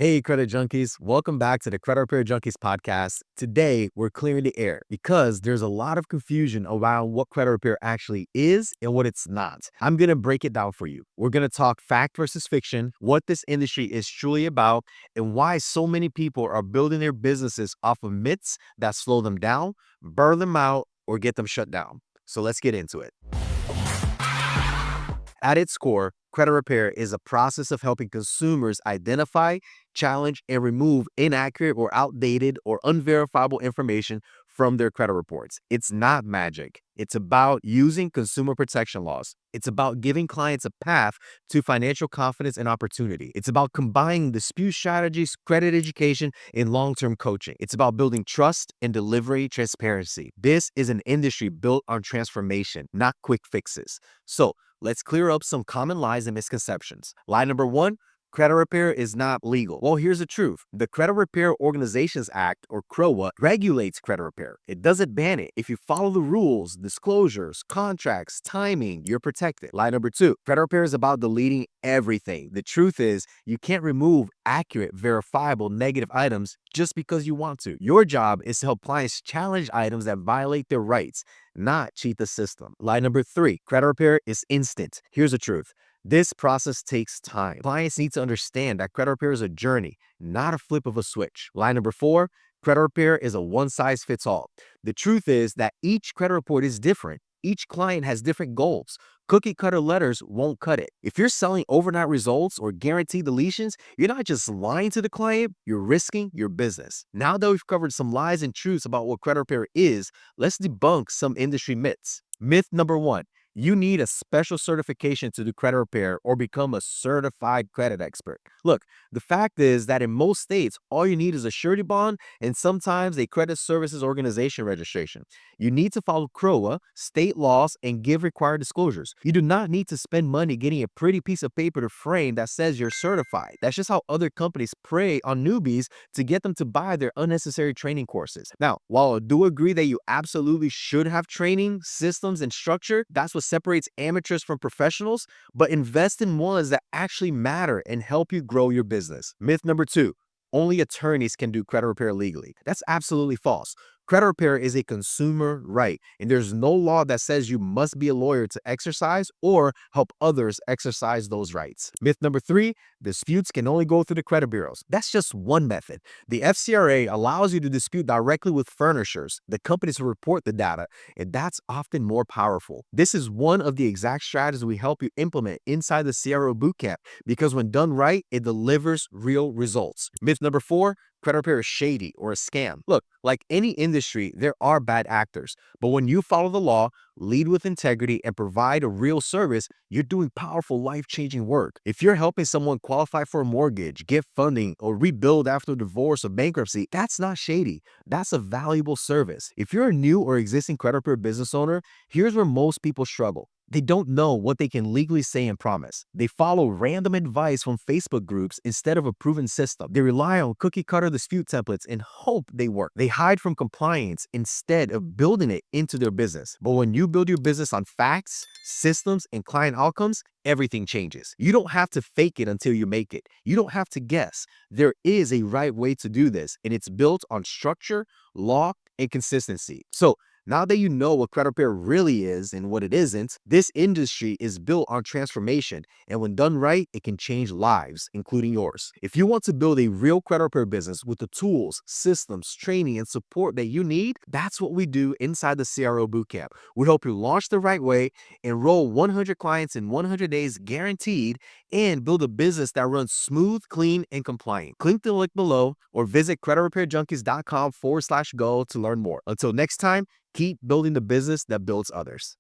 Hey, Credit Junkies. Welcome back to the Credit Repair Junkies podcast. Today, we're clearing the air because there's a lot of confusion around what credit repair actually is and what it's not. I'm going to break it down for you. We're going to talk fact versus fiction, what this industry is truly about, and why so many people are building their businesses off of myths that slow them down, burn them out, or get them shut down. So let's get into it. At its core, credit repair is a process of helping consumers identify, challenge, and remove inaccurate or outdated or unverifiable information from their credit reports. It's not magic. It's about using consumer protection laws. It's about giving clients a path to financial confidence and opportunity. It's about combining dispute strategies, credit education, and long-term coaching. It's about building trust and delivery transparency. This is an industry built on transformation, not quick fixes. So, let's clear up some common lies and misconceptions. Lie number one, credit repair is not legal. Well, here's the truth. The Credit Repair Organizations Act, or CROA, regulates credit repair. It doesn't ban it. If you follow the rules, disclosures, contracts, timing, you're protected. Lie number two, credit repair is about deleting everything. The truth is, you can't remove accurate, verifiable negative items just because you want to. Your job is to help clients challenge items that violate their rights, not cheat the system. Lie number three, credit repair is instant. Here's the truth. This process takes time. Clients need to understand that credit repair is a journey, not a flip of a switch. Lie number four, credit repair is a one-size-fits-all. The truth is that each credit report is different. Each client has different goals. Cookie cutter letters won't cut it. If you're selling overnight results or guaranteed deletions, you're not just lying to the client, you're risking your business. Now that we've covered some lies and truths about what credit repair is, let's debunk some industry myths. Myth number one, you need a special certification to do credit repair or become a certified credit expert. Look, the fact is that in most states, all you need is a surety bond and sometimes a credit services organization registration. You need to follow CROA, state laws, and give required disclosures. You do not need to spend money getting a pretty piece of paper to frame that says you're certified. That's just how other companies prey on newbies to get them to buy their unnecessary training courses. Now, while I do agree that you absolutely should have training, systems, and structure, that's what separates amateurs from professionals, but invest in ones that actually matter and help you grow your business. Myth number two, only attorneys can do credit repair legally. That's absolutely false. Credit repair is a consumer right, and there's no law that says you must be a lawyer to exercise or help others exercise those rights. Myth number three, disputes can only go through the credit bureaus. That's just one method. The FCRA allows you to dispute directly with furnishers, the companies who report the data, and that's often more powerful. This is one of the exact strategies we help you implement inside the CRO bootcamp because when done right, it delivers real results. Myth number four, credit repair is shady or a scam. Look, like any industry, there are bad actors, but when you follow the law, lead with integrity, and provide a real service, you're doing powerful, life-changing work. If you're helping someone qualify for a mortgage, get funding, or rebuild after divorce or bankruptcy, that's not shady. That's a valuable service. If you're a new or existing credit repair business owner, here's where most people struggle. They don't know what they can legally say and promise. They follow random advice from Facebook groups instead of a proven system. They rely on cookie cutter dispute templates and hope they work. They hide from compliance instead of building it into their business. But when you build your business on facts, systems, and client outcomes, everything changes. You don't have to fake it until you make it. You don't have to guess. There is a right way to do this, and it's built on structure, law, and consistency. So, now that you know what credit repair really is and what it isn't, this industry is built on transformation, and when done right, it can change lives, including yours. If you want to build a real credit repair business with the tools, systems, training, and support that you need, that's what we do inside the CRO Bootcamp. We help you launch the right way, enroll 100 clients in 100 days guaranteed, and build a business that runs smooth, clean, and compliant. Click the link below or visit creditrepairjunkies.com/go to learn more. Until next time, keep building the business that builds others.